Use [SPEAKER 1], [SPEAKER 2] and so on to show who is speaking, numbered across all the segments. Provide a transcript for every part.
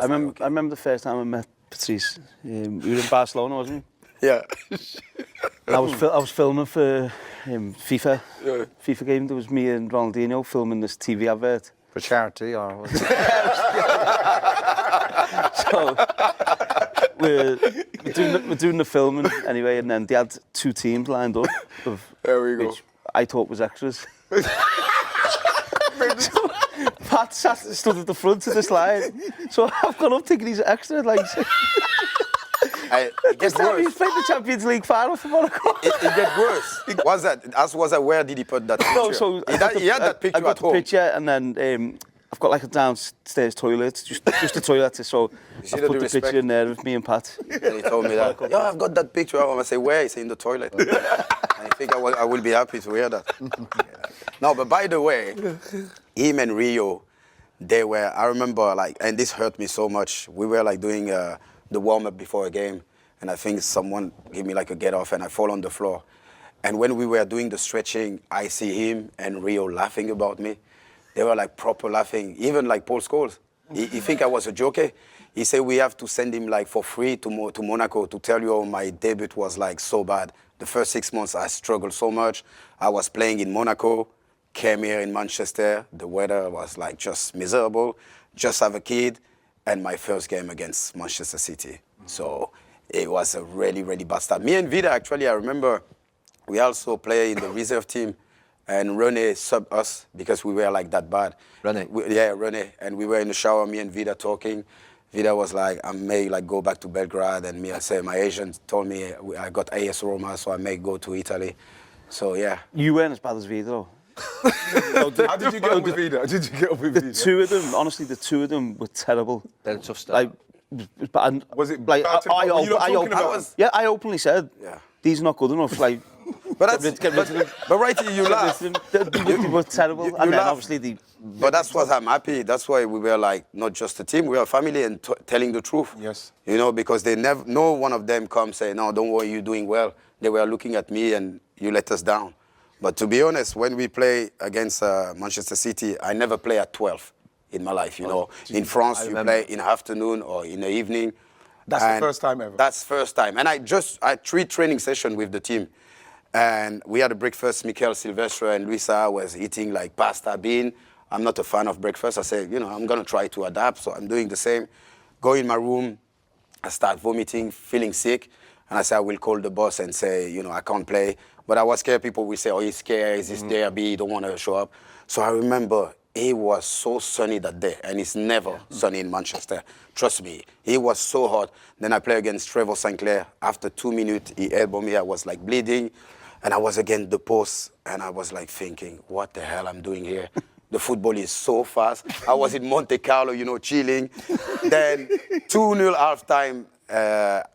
[SPEAKER 1] I remember the first time I met Patrice. We were in Barcelona, wasn't
[SPEAKER 2] we? Yeah.
[SPEAKER 1] And I was filming for FIFA. Yeah. FIFA game. There was me and Ronaldinho filming this TV advert.
[SPEAKER 3] For charity or what?
[SPEAKER 1] So we're doing the filming anyway, and then they had 2 teams lined up.
[SPEAKER 2] There we go.
[SPEAKER 1] Which I thought was extras. So Pat stood at the front of the slide. So I've gone up thinking he's extra, like.
[SPEAKER 2] It gets worse.
[SPEAKER 1] He's played the Champions League final for Monaco.
[SPEAKER 2] It gets worse. Was that where did he put that picture?
[SPEAKER 1] No, so
[SPEAKER 2] he had that picture
[SPEAKER 1] I got
[SPEAKER 2] at
[SPEAKER 1] the
[SPEAKER 2] home.
[SPEAKER 1] picture, and then I've got like a downstairs toilet, just a toilet. So I put the picture in there with me and Pat.
[SPEAKER 2] And he told me that. Yeah, I've got that picture at home. I say, where? He said, in the toilet. And I think I will be happy to hear that. No, but by the way, him and Rio, they were. I remember and this hurt me so much. We were doing the warm-up before a game, and I think someone gave me a get off, and I fall on the floor. And when we were doing the stretching, I see him and Rio laughing about me. They were proper laughing, even Paul Scholes. He think I was a joker. He said we have to send him for free to Monaco to tell you how my debut was so bad. The first 6 months I struggled so much. I was playing in Monaco, came here in Manchester. The weather was just miserable. Just have a kid, and my first game against Manchester City. So it was a really, really bad start. Me and Vida, actually, I remember we also play in the reserve team, and René subbed us because we were that bad.
[SPEAKER 3] René?
[SPEAKER 2] Yeah, René. And we were in the shower, me and Vida talking. Vida was like, I may go back to Belgrade, and me, I said, my agent told me I got AS Roma, so I may go to Italy. So, yeah.
[SPEAKER 1] You weren't as bad as Vida, though.
[SPEAKER 4] How did you get on with Vida?
[SPEAKER 1] The 2 of them, honestly, the 2 of them were terrible.
[SPEAKER 3] They're tough stuff.
[SPEAKER 4] Was it bad to
[SPEAKER 1] I openly said, these are not good enough.
[SPEAKER 2] But right here, you laugh.
[SPEAKER 1] They were terrible. And then obviously
[SPEAKER 2] But that's what I'm happy. That's why we were not just a team, we are a family and telling the truth.
[SPEAKER 4] Yes.
[SPEAKER 2] Because they never, no one of them come say, no, don't worry, you're doing well. They were looking at me and you let us down. But to be honest, when we play against Manchester City, I never play at 12 in my life, In France, you play in the afternoon or in the evening.
[SPEAKER 4] That's the first time ever?
[SPEAKER 2] That's first time. And I had 3 training sessions with the team. And we had a breakfast. Mikel Silvestre and Luisa was eating pasta, bean. I'm not a fan of breakfast. I said, I'm going to try to adapt. So I'm doing the same. Go in my room. I start vomiting, feeling sick. And I said, I will call the boss and say, I can't play. But I was scared. People will say, oh, he's scared. Is this derby? He don't want to show up. So I remember it was so sunny that day. And it's never sunny in Manchester. Trust me. It was so hot. Then I play against Trevor Sinclair. After 2 minutes, he elbowed me. I was bleeding. And I was against the post, and I was thinking, what the hell I'm doing here? The football is so fast. I was in Monte Carlo, chilling. Then 2-0 halftime,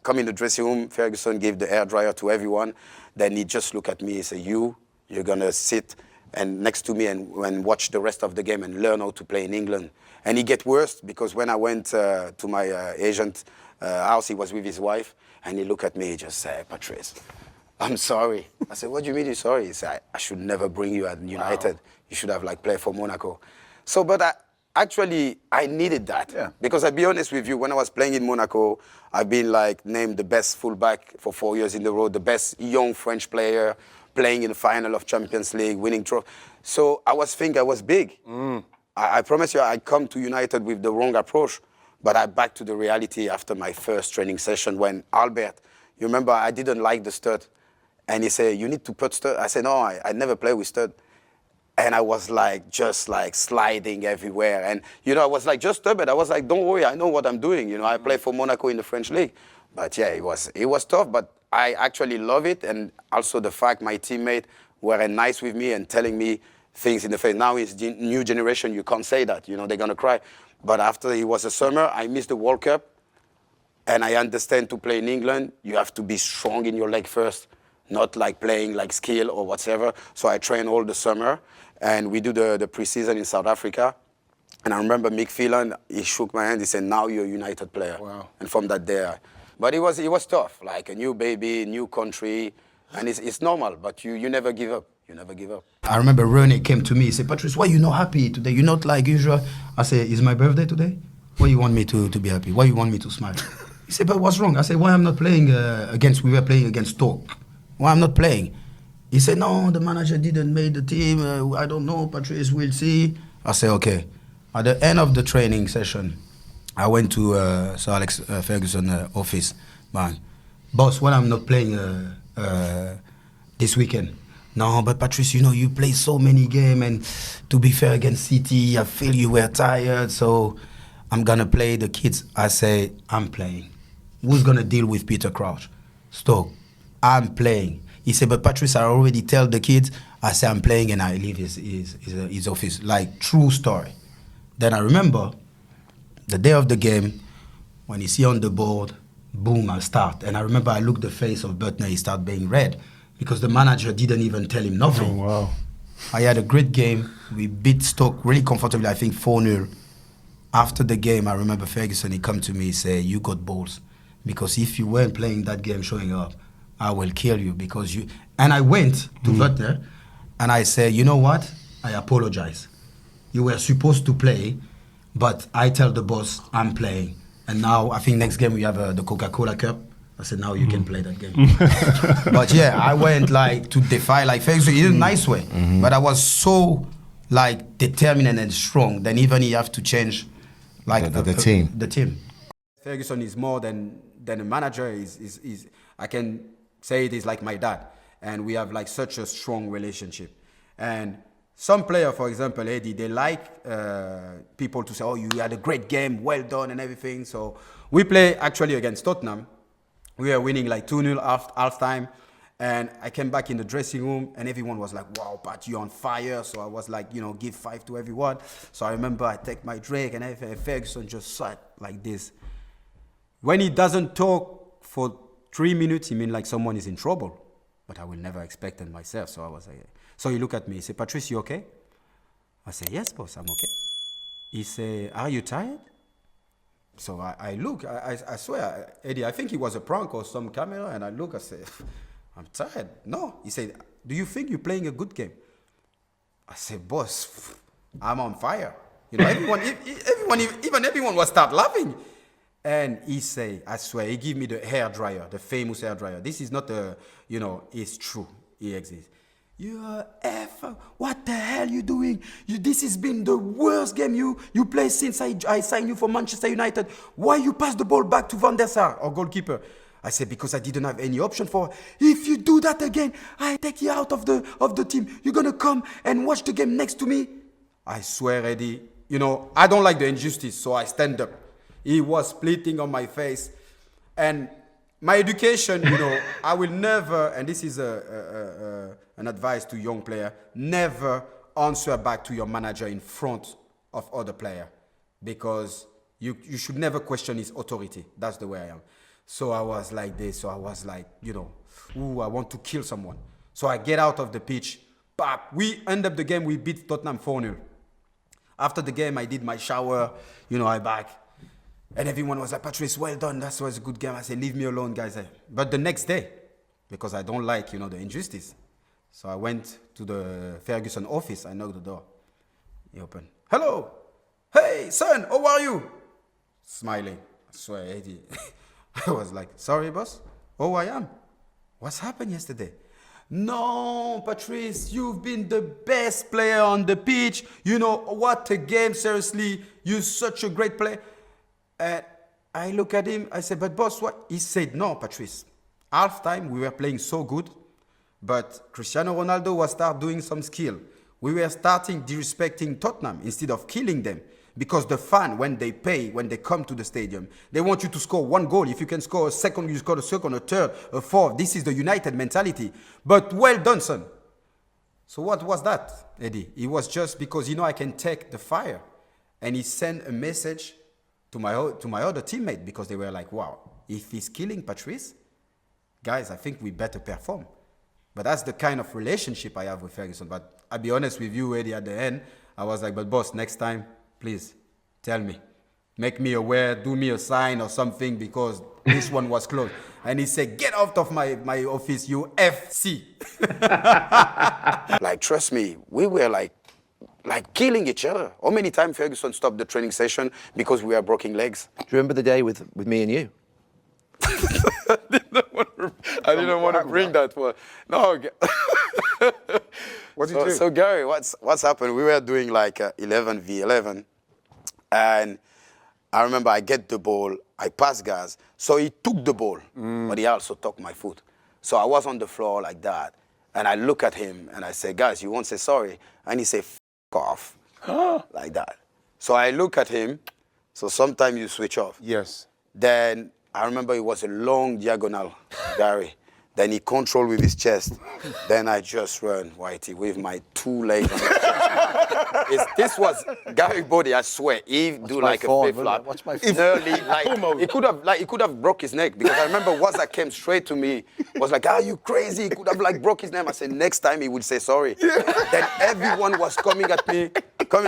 [SPEAKER 2] come in the dressing room. Ferguson gave the hairdryer to everyone. Then he just looked at me and said, you're going to sit next to me and watch the rest of the game and learn how to play in England. And it get worse because when I went to my agent house, he was with his wife, and he looked at me and just said, Patrice, I'm sorry. I said, what do you mean you're sorry? He said, I should never bring you at United. Wow. You should have played for Monaco. So, but I needed that. Yeah. Because I'll be honest with you, when I was playing in Monaco, I've been named the best fullback for 4 years in a row, the best young French player, playing in the final of Champions League, winning trophy. So I was thinking I was big. I promise you, I come to United with the wrong approach, but I back to the reality after my first training session when Albert, you remember I didn't like the stud. And he said, you need to put stud. I said, no, I never play with stud. And I was just sliding everywhere. And, I was just stubborn. I was don't worry, I know what I'm doing. I play for Monaco in the French league. But yeah, it was tough, but I actually love it. And also the fact my teammates were nice with me and telling me things in the face. Now it's the new generation, you can't say that, they're going to cry. But after it was a summer, I missed the World Cup. And I understand to play in England, you have to be strong in your leg first. Not playing skill or whatever. So I train all the summer, and we do the pre-season in South Africa. And I remember Mick Phelan, he shook my hand, he said, now you're a United player.
[SPEAKER 4] Wow.
[SPEAKER 2] And from that day, but it was tough, a new baby, new country, and it's normal, but you never give up. You never give up.
[SPEAKER 5] I remember René came to me, he said, Patrice, why you not happy today? You're not like usual. I said, is my birthday today?
[SPEAKER 2] why you want me to be happy? Why you want me to smile? He said, but what's wrong? I said, why I'm not playing we were playing against Stoke. Why I'm not playing? He said, no, the manager didn't make the team. I don't know, Patrice, we'll see. I said, okay. At the end of the training session, I went to Sir Alex Ferguson office. Man, boss, why I'm not playing this weekend? No, but Patrice, you know, you play so many games, and to be fair against City, I feel you were tired, so I'm gonna play the kids. I say, I'm playing. Who's gonna deal with Peter Crouch? Stoke. I'm playing. He said, but Patrice, I already tell the kids. I say, I'm playing, and I leave his office. Like, true story. Then I remember the day of the game, when you see on the board, boom, I start. And I remember I looked the face of Butner, he started being red, because the manager didn't even tell him nothing.
[SPEAKER 4] Oh, wow.
[SPEAKER 2] I had a great game. We beat Stoke really comfortably, I think 4-0. After the game, I remember Ferguson, he come to me, he say, you got balls. Because if you weren't playing that game, showing up, I will kill you because you... And I went to Butner, and I said, you know what? I apologize. You were supposed to play, but I tell the boss, I'm playing. And now, I think next game we have the Coca-Cola Cup. I said, now you can play that game. But yeah, I went like to defy like Ferguson in a nice way. But I was so like determined and strong. Then even he have to change like
[SPEAKER 5] the team.
[SPEAKER 2] The team. Ferguson is more than a manager. Is I can say it is like my dad. And we have like such a strong relationship. And some player, for example, Eddie, they like people to say, oh, you had a great game, well done and everything. So we play actually against Tottenham. We were winning like 2-0 half time. And I came back in the dressing room and everyone was like, wow, Pat, you're on fire. So I was like, you know, give 5 to everyone. So I remember I take my drink and Ferguson just sat like this. When he doesn't talk for 3 minutes, he means like someone is in trouble. But I will never expect it myself. So I was like, so he looked at me, he said, Patrice, you okay? I said, yes, boss, I'm okay. He said, are you tired? So I look, I swear, Eddie, I think it was a prank or some camera, and I look, I said, I'm tired. No, he said, do you think you're playing a good game? I said, boss, I'm on fire. You know, everyone was start laughing. And he say, I swear, he give me the hairdryer, the famous hairdryer. This is not a, you know, it's true, it exists. You what the hell you doing? This has been the worst game you play since I signed you for Manchester United. Why you pass the ball back to Van der Sar, our goalkeeper? I said, because I didn't have any option for, if you do that again, I take you out of the team. You're going to come and watch the game next to me? I swear, Eddie, you know, I don't like the injustice, so I stand up. He was splitting on my face. And my education, you know, I will never, and this is an advice to young player, never answer back to your manager in front of other player, because you should never question his authority. That's the way I am. So I was like this. So I was like, you know, ooh, I want to kill someone. So I get out of the pitch. Bap. We end up the game. We beat Tottenham 4-0. After the game, I did my shower. You know, I back. And everyone was like, Patrice, well done. That was a good game. I said, leave me alone, guys. But the next day, because I don't like, you know, the injustice. So I went to the Ferguson office. I knocked the door. He opened. Hello. Hey, son, how are you? Smiling. I swear, Eddie. I was like, sorry, boss. Oh, I am. What's happened yesterday? No, Patrice, you've been the best player on the pitch. You know, what a game, seriously. You're such a great player. I look at him, I said, but boss, what? He said, no, Patrice. Half time, we were playing so good, but Cristiano Ronaldo was start doing some skill. We were starting disrespecting Tottenham instead of killing them. Because the fan, when they pay, when they come to the stadium, they want you to score 1 goal. If you can score a second, you score a second, a third, a fourth. This is the United mentality. But well done, son. So what was that, Eddie? It was just because, you know, I can take the fire. And he sent a message to my other teammate, because they were like, wow, if he's killing Patrice, guys, I think we better perform. But that's the kind of relationship I have with Ferguson. But I'll be honest with you, Eddie, at the end, I was like, but boss, next time, please, tell me. Make me aware, do me a sign or something, because this one was closed. And he said, get out of my office, you FC. Like, trust me, we were like like killing each other. How many times Ferguson stopped the training session because we were broken legs?
[SPEAKER 5] Do you remember the day with me and you?
[SPEAKER 2] I didn't want to bring that one. No.
[SPEAKER 4] What did you do?
[SPEAKER 2] So Gary, what's happened? We were doing like 11v11, and I remember I get the ball, I pass Gaz. So he took the ball, but he also took my foot. So I was on the floor like that, and I look at him and I say, guys, you won't say sorry. And he say, F off, like that. So I look at him, so sometimes you switch off.
[SPEAKER 4] Yes.
[SPEAKER 2] Then I remember it was a long diagonal, Gary. Then he controlled with his chest. Then I just run, Whitey, with my 2 legs on his chest. This was Gary body, I swear. He do like a flip flop.
[SPEAKER 3] What's my
[SPEAKER 2] Nearly, like he could have broke his neck, because I remember Waza came straight to me, was like, are you crazy? He could have like broke his neck. I said, next time he would say sorry. Then everyone was coming at me.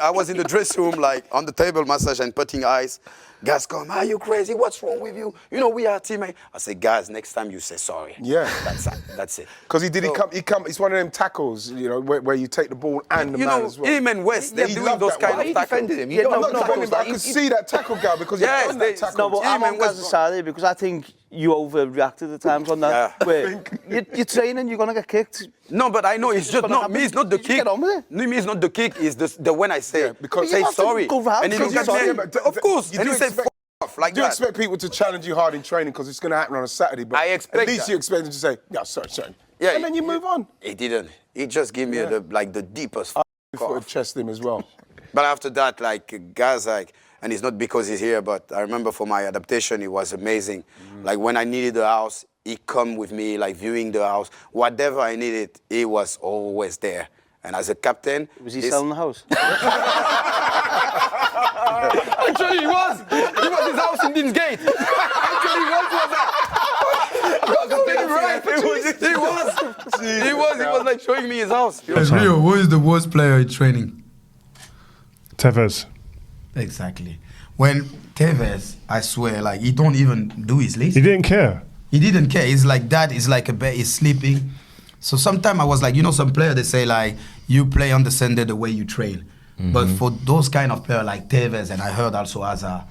[SPEAKER 2] I was in the dressing room, like on the table massage and putting ice. Guys come, are you crazy? What's wrong with you? You know, we are teammates. I said, guys, next time you say sorry.
[SPEAKER 4] Yeah.
[SPEAKER 2] That's it.
[SPEAKER 4] Because it's one of them tackles, you know, where you take the ball and the man as well.
[SPEAKER 2] Him and West, they're doing those kind of tackles.
[SPEAKER 5] Defended him.
[SPEAKER 4] I'm not defending him, but I could see that tackle, Gal, because he's done that tackle.
[SPEAKER 1] No, but I'm on Gaz's side because I think you overreacted at times on that.
[SPEAKER 2] Yeah.
[SPEAKER 1] Where you're training, you're gonna get kicked.
[SPEAKER 2] No, but I know it's just not me. It's not the kick.
[SPEAKER 1] Get on with it.
[SPEAKER 2] No, me, it's not the kick. It's the when I say
[SPEAKER 4] because
[SPEAKER 2] say
[SPEAKER 1] you have to
[SPEAKER 2] sorry,
[SPEAKER 1] go round
[SPEAKER 2] and he
[SPEAKER 1] because
[SPEAKER 2] look at
[SPEAKER 1] you're
[SPEAKER 2] me.
[SPEAKER 4] sorry.
[SPEAKER 2] Of course,
[SPEAKER 4] You
[SPEAKER 2] and
[SPEAKER 4] do
[SPEAKER 2] he said
[SPEAKER 4] expect-
[SPEAKER 2] off like
[SPEAKER 4] Do you
[SPEAKER 2] that.
[SPEAKER 4] expect people to challenge you hard in training because it's going to happen on a Saturday? But
[SPEAKER 2] I expect
[SPEAKER 4] at least
[SPEAKER 2] that.
[SPEAKER 4] you expect them to say, "Yeah, sorry."
[SPEAKER 2] Yeah,
[SPEAKER 4] and then you move on.
[SPEAKER 2] He didn't. He just gave me the deepest
[SPEAKER 4] Before it chest him as well.
[SPEAKER 2] But after that, like guys, like, and it's not because he's here, but I remember for my adaptation, it was amazing. Like when I needed the house, he come with me, like viewing the house. Whatever I needed, he was always there. And as a captain,
[SPEAKER 1] Was he selling the house?
[SPEAKER 2] Actually, he was. He was his house in Dean's Gate. Actually, he was that. He was like showing me his house.
[SPEAKER 6] Rio, who is the worst player in training?
[SPEAKER 7] Tevez.
[SPEAKER 6] Exactly. When Tevez, I swear, like he don't even do his list.
[SPEAKER 7] He didn't care.
[SPEAKER 6] He didn't care. He's like that. He's like a bed. He's sleeping. So sometimes I was like, you know, some player they say like you play on the Sunday the way you train. But for those kind of players like Tevez, and I heard also Azar,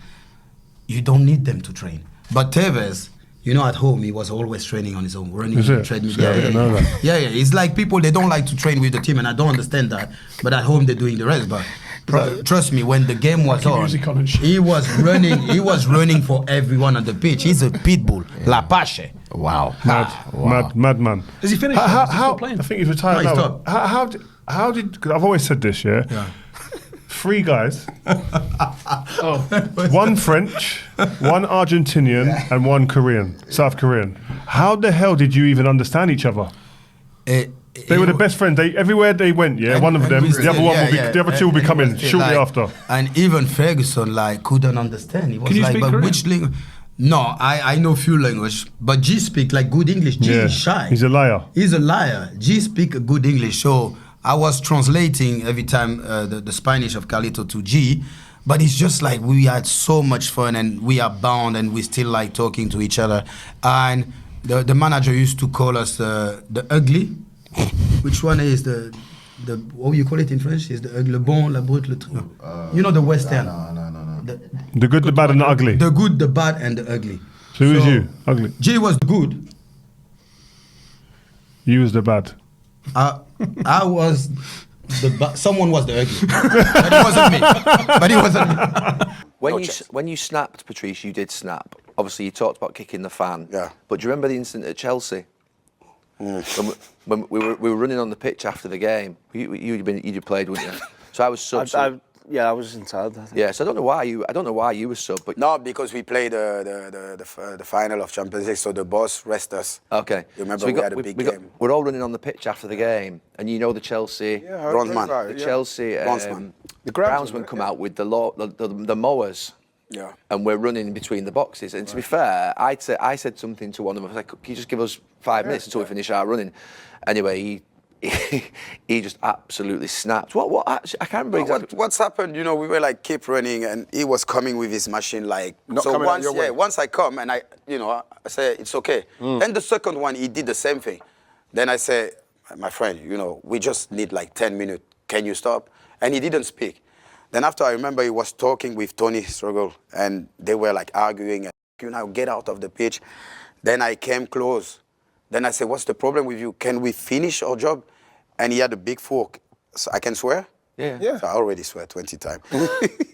[SPEAKER 6] you don't need them to train. But Tevez, you know, at home he was always training on his own, running on the treadmill.
[SPEAKER 7] Yeah, I didn't know that.
[SPEAKER 6] Yeah. It's like people they don't like to train with the team, and I don't understand that. But at home they're doing the rest. But trust me, when the game was on, he was running. He was running for everyone on the pitch. He's a pit bull, La Pache.
[SPEAKER 3] Wow.
[SPEAKER 7] Madman.
[SPEAKER 8] Is he finished?
[SPEAKER 7] How,
[SPEAKER 8] Is he still playing?
[SPEAKER 7] I think he's retired
[SPEAKER 6] No, he's
[SPEAKER 7] now. How did? Cause I've always said this, yeah. 3 guys, 1 French, 1 Argentinian, and 1 Korean, South Korean. How the hell did you even understand each other? They were the best friends. Everywhere they went, one of them, the other one will be, the other 2 will be coming shortly after.
[SPEAKER 6] And even Ferguson couldn't understand. He was
[SPEAKER 8] Can you
[SPEAKER 6] like,
[SPEAKER 8] speak
[SPEAKER 6] but
[SPEAKER 8] Korean?
[SPEAKER 6] which language? No, I know few language, but G speak like good English. G is shy.
[SPEAKER 7] He's a liar.
[SPEAKER 6] He's a liar. G speak good English, so I was translating every time the Spanish of Carlito to G, but it's just like we had so much fun and we are bound and we still like talking to each other. And the manager used to call us the ugly. Which one is the what you call it in French? Is the ugly, le bon, la brute, le truc. You know the Western.
[SPEAKER 3] No.
[SPEAKER 7] The good, the bad, and the ugly.
[SPEAKER 6] The good, the bad, and the ugly.
[SPEAKER 7] So who was you? Ugly.
[SPEAKER 6] G was good.
[SPEAKER 7] You was the bad.
[SPEAKER 6] I was the someone was the ugly, but it wasn't me.
[SPEAKER 5] When you snapped, Patrice, you did snap. Obviously, you talked about kicking the fan.
[SPEAKER 2] Yeah.
[SPEAKER 5] But do you remember the incident at Chelsea? When we were running on the pitch after the game. You'd played, wouldn't you? So I was sub.
[SPEAKER 1] I was inside. I think.
[SPEAKER 5] Yeah, so I don't know why you were sub, but
[SPEAKER 2] No, because we played the final of Champions League, so the boss rest us.
[SPEAKER 5] okay.
[SPEAKER 2] You remember
[SPEAKER 5] So
[SPEAKER 2] we had a big game.
[SPEAKER 5] We're all running on the pitch after the game, and you know the Chelsea,
[SPEAKER 2] Groundsman.
[SPEAKER 5] the Chelsea
[SPEAKER 2] Groundsman.
[SPEAKER 4] The
[SPEAKER 5] groundsman come out with the mowers.
[SPEAKER 2] Yeah.
[SPEAKER 5] And we're running between the boxes. And to be fair, I said something to one of them. I was like, "Can you just give us 5 minutes until we finish our running?" Anyway, he just absolutely snapped. What? Actually, I can't remember exactly.
[SPEAKER 2] What's happened? You know, we were like keep running, and he was coming with his machine like.
[SPEAKER 4] Not
[SPEAKER 2] so
[SPEAKER 4] coming out
[SPEAKER 2] once,
[SPEAKER 4] your way.
[SPEAKER 2] once I come and I say it's okay. Then the second one, he did the same thing. Then I say, my friend, we just need like 10 minutes. Can you stop? And he didn't speak. Then after, I remember he was talking with Tony Struggle, and they were like arguing, and you now get out of the pitch. Then I came close. Then I said, what's the problem with you? Can we finish our job? And he had a big fork. So I can swear?
[SPEAKER 4] Yeah.
[SPEAKER 2] So I already swear 20 times.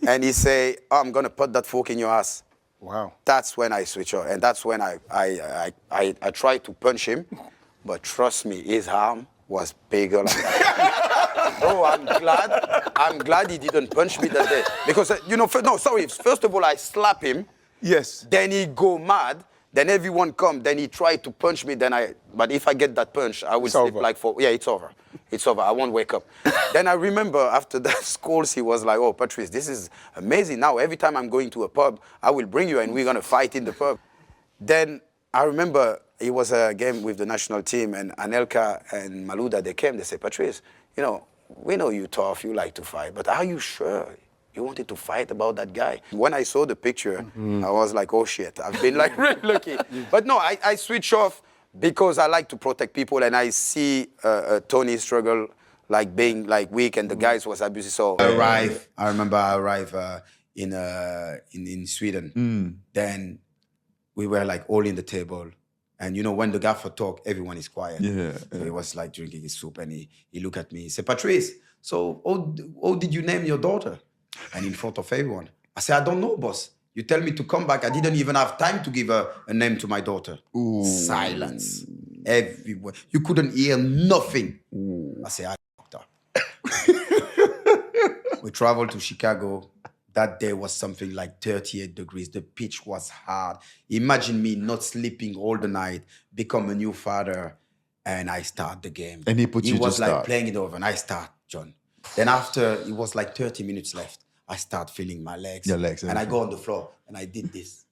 [SPEAKER 2] And he say, oh, I'm going to put that fork in your ass.
[SPEAKER 4] Wow.
[SPEAKER 2] That's when I switch off. And that's when I tried to punch him. But trust me, his arm was bigger like that. Bro, I'm glad he didn't punch me that day. Because, first of all, I slap him.
[SPEAKER 4] Yes.
[SPEAKER 2] Then he go mad. Then everyone come. Then he tried to punch me. But if I get that punch, I will sleep
[SPEAKER 4] over.
[SPEAKER 2] like it's over. It's over. I won't wake up. Then I remember after that schools, he was like, oh, Patrice, this is amazing. Now, every time I'm going to a pub, I will bring you and we're going to fight in the pub. Then I remember it was a game with the national team, and Anelka and Malouda, they came. They said, Patrice, we know you're tough, you like to fight, but are you sure you wanted to fight about that guy? When I saw the picture, I was like, oh shit, I've been like really lucky. But no, I switch off because I like to protect people, and I see Tony struggle, like being like weak, and the guys was abusive. So
[SPEAKER 6] I remember I arrived in Sweden. Then we were like all in the table. And when the gaffer talk, everyone is quiet. So he was like drinking his soup, and he looked at me. He said, Patrice, so how did you name your daughter? And in front of everyone. I said, I don't know, boss. You tell me to come back. I didn't even have time to give a name to my daughter. Ooh. Silence. Everywhere. You couldn't hear nothing. Ooh. I said, I fucked up. We traveled to Chicago. That day was something like 38 degrees. The pitch was hard. Imagine me not sleeping all the night, become a new father, and I start the game.
[SPEAKER 8] And he
[SPEAKER 6] was like playing it over, and I start, John. Then after, it was like 30 minutes left. I start feeling my legs.
[SPEAKER 8] Your legs.
[SPEAKER 6] And I go on the floor, and I did this.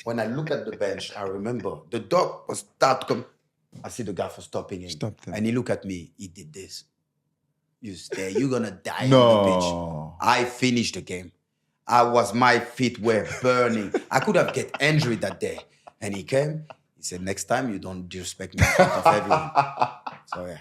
[SPEAKER 6] When I look at the bench, I remember the dog was start to come. I see the gaffer stopping him.
[SPEAKER 8] Stopped him.
[SPEAKER 6] And he looked at me. He did this. You stay. You're going to die on the pitch. I finished the game. My feet were burning. I could have get injured that day. And he came. He said, next time you don't disrespect me in front of everyone. So, yeah.